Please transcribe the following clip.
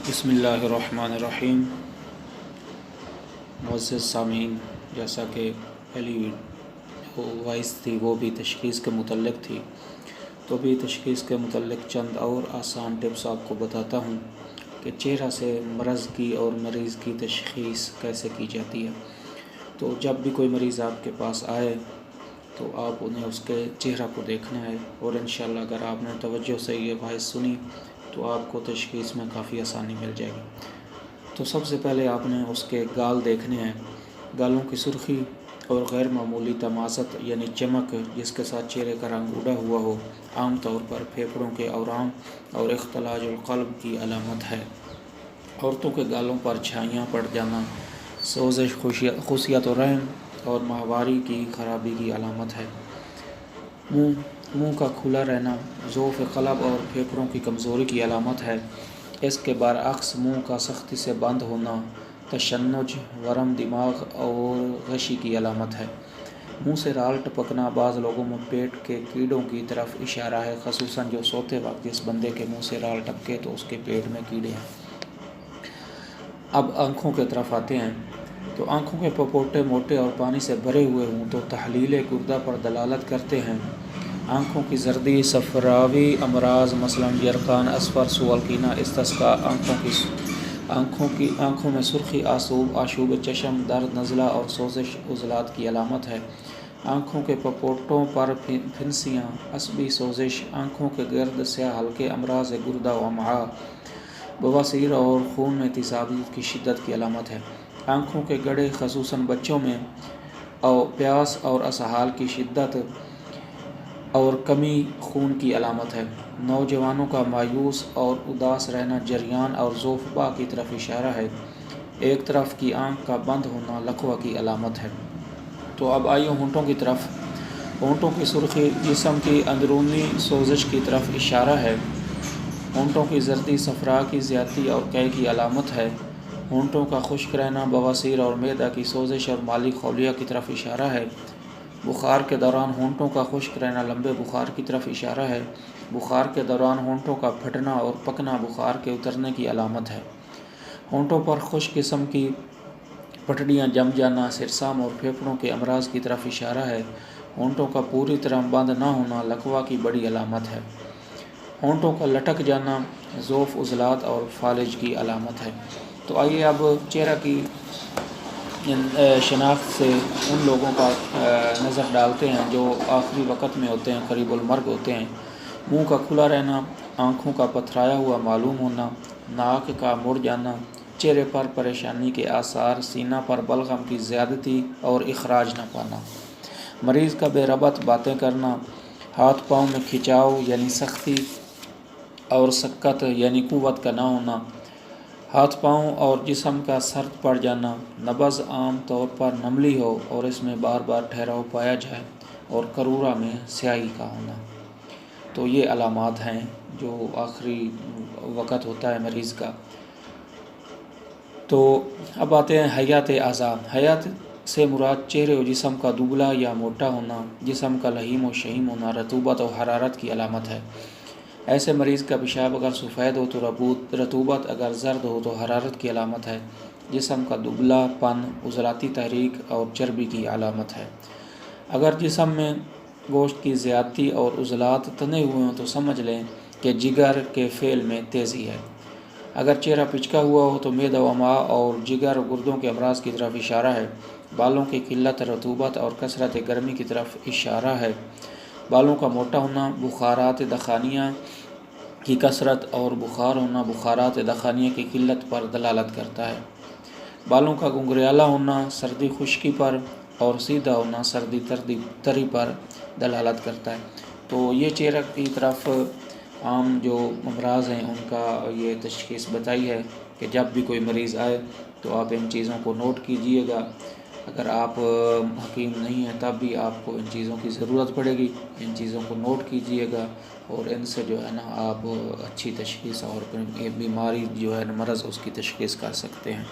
بسم اللہ الرحمن الرحیم۔ معزز سامعین، جیسا کہ پہلی وائس تھی وہ بھی تشخیص کے متعلق تھی، تو بھی تشخیص کے متعلق چند اور آسان ٹپس آپ کو بتاتا ہوں کہ چہرہ سے مرض کی اور مریض کی تشخیص کیسے کی جاتی ہے۔ تو جب بھی کوئی مریض آپ کے پاس آئے تو آپ انہیں اس کے چہرہ کو دیکھنا ہے، اور انشاءاللہ اگر آپ نے توجہ سے یہ وائس سنی تو آپ کو تشخیص میں کافی آسانی مل جائے گی۔ تو سب سے پہلے آپ نے اس کے گال دیکھنے ہیں۔ گالوں کی سرخی اور غیر معمولی تمازت یعنی چمک جس کے ساتھ چہرے کا رنگ اڑا ہوا ہو، عام طور پر پھیپھڑوں کے اورام اور اختلاج القلب کی علامت ہے۔ عورتوں کے گالوں پر چھائیاں پڑ جانا سوزش، خصیت و رحم اور ماہواری کی خرابی کی علامت ہے۔ منہ کا کھلا رہنا ضعف قلب اور پھیپھڑوں کی کمزوری کی علامت ہے۔ اس کے برعکس منہ کا سختی سے بند ہونا تشنج، ورم دماغ اور غشی کی علامت ہے۔ منہ سے رال ٹپکنا بعض لوگوں میں پیٹ کے کیڑوں کی طرف اشارہ ہے، خصوصاً جو سوتے وقت جس بندے کے منہ سے رال ٹپکے تو اس کے پیٹ میں کیڑے ہیں۔ اب آنکھوں کے طرف آتے ہیں، تو آنکھوں کے پپوٹے موٹے اور پانی سے بھرے ہوئے ہوں تو تحلیل گردہ پر دلالت کرتے ہیں۔ آنکھوں کی زردی، صفراوی امراض مثلاً یرقان اصفر، سوالکینہ، استسقاء، آنکھوں میں سرخی، آشوب چشم، درد، نزلہ اور سوزش عضلات کی علامت ہے۔ آنکھوں کے پپوٹوں پر پھنسیاں، عصبی سوزش، آنکھوں کے گرد سیاہ ہلکے امراض گردہ و امعاء، بواسیر اور خون میں تیزابیت کی شدت کی علامت ہے۔ آنکھوں کے گڑھے خصوصاً بچوں میں پیاس اور اسہال کی شدت اور کمی خون کی علامت ہے۔ نوجوانوں کا مایوس اور اداس رہنا جریان اور ضعف باں کی طرف اشارہ ہے۔ ایک طرف کی آنکھ کا بند ہونا لقوہ کی علامت ہے۔ تو اب آئیے ہونٹوں کی طرف۔ ہونٹوں کی سرخی جسم کی اندرونی سوزش کی طرف اشارہ ہے۔ ہونٹوں کی زردی صفرا کی زیادتی اور قے کی علامت ہے۔ ہونٹوں کا خشک رہنا بواسیر اور معدہ کی سوزش اور مالی خولیہ کی طرف اشارہ ہے۔ بخار کے دوران ہونٹوں کا خشک رہنا لمبے بخار کی طرف اشارہ ہے۔ بخار کے دوران ہونٹوں کا پھٹنا اور پکنا بخار کے اترنے کی علامت ہے۔ ہونٹوں پر خشک قسم کی پٹڑیاں جم جانا سرسام اور پھیپھڑوں کے امراض کی طرف اشارہ ہے۔ ہونٹوں کا پوری طرح بند نہ ہونا لقوہ کی بڑی علامت ہے۔ ہونٹوں کا لٹک جانا ضعف عضلات اور فالج کی علامت ہے۔ تو آئیے اب چہرہ کی شناخت سے ان لوگوں کا نظر ڈالتے ہیں جو آخری وقت میں ہوتے ہیں، قریب المرگ ہوتے ہیں۔ منہ کا کھلا رہنا، آنکھوں کا پتھرایا ہوا معلوم ہونا، ناک کا مڑ جانا، چہرے پر پریشانی کے آثار، سینہ پر بلغم کی زیادتی اور اخراج نہ پانا، مریض کا بے ربط باتیں کرنا، ہاتھ پاؤں میں کھچاؤ یعنی سختی اور سکت یعنی قوت کا نہ ہونا، ہاتھ پاؤں اور جسم کا سرد پڑ جانا، نبض عام طور پر نملی ہو اور اس میں بار بار ٹھہراؤ پایا جائے، اور قرورہ میں سیاہی کا ہونا۔ تو یہ علامات ہیں جو آخری وقت ہوتا ہے مریض کا۔ تو اب آتے ہیں حیات اعضاء۔ حیات سے مراد چہرے و جسم کا دبلا یا موٹا ہونا، جسم کا لحیم و شحیم ہونا، رطوبت و حرارت کی علامت ہے۔ ایسے مریض کا پیشاب اگر سفید ہو تو رطوبت، اگر زرد ہو تو حرارت کی علامت ہے۔ جسم کا دبلا پن عضلاتی تحریک اور چربی کی علامت ہے۔ اگر جسم میں گوشت کی زیادتی اور عضلات تنے ہوئے ہوں تو سمجھ لیں کہ جگر کے فعل میں تیزی ہے۔ اگر چہرہ پچکا ہوا ہو تو معدہ و امعاء اور جگر و گردوں کے امراض کی طرف اشارہ ہے۔ بالوں کی قلت رطوبت اور کثرت گرمی کی طرف اشارہ ہے۔ بالوں کا موٹا ہونا بخارات دخانیہ کی کثرت اور بخار ہونا بخارات دخانیہ کی قلت پر دلالت کرتا ہے۔ بالوں کا گنگریالہ ہونا سردی خشکی پر اور سیدھا ہونا سردی تری پر دلالت کرتا ہے۔ تو یہ چہرہ کی طرف عام جو امراض ہیں ان کا یہ تشخیص بتائی ہے کہ جب بھی کوئی مریض آئے تو آپ ان چیزوں کو نوٹ کیجئے گا۔ اگر آپ حکیم نہیں ہیں تب بھی آپ کو ان چیزوں کی ضرورت پڑے گی، ان چیزوں کو نوٹ کیجئے گا، اور ان سے جو ہے نا آپ اچھی تشخیص اور بیماری جو ہے مرض اس کی تشخیص کر سکتے ہیں۔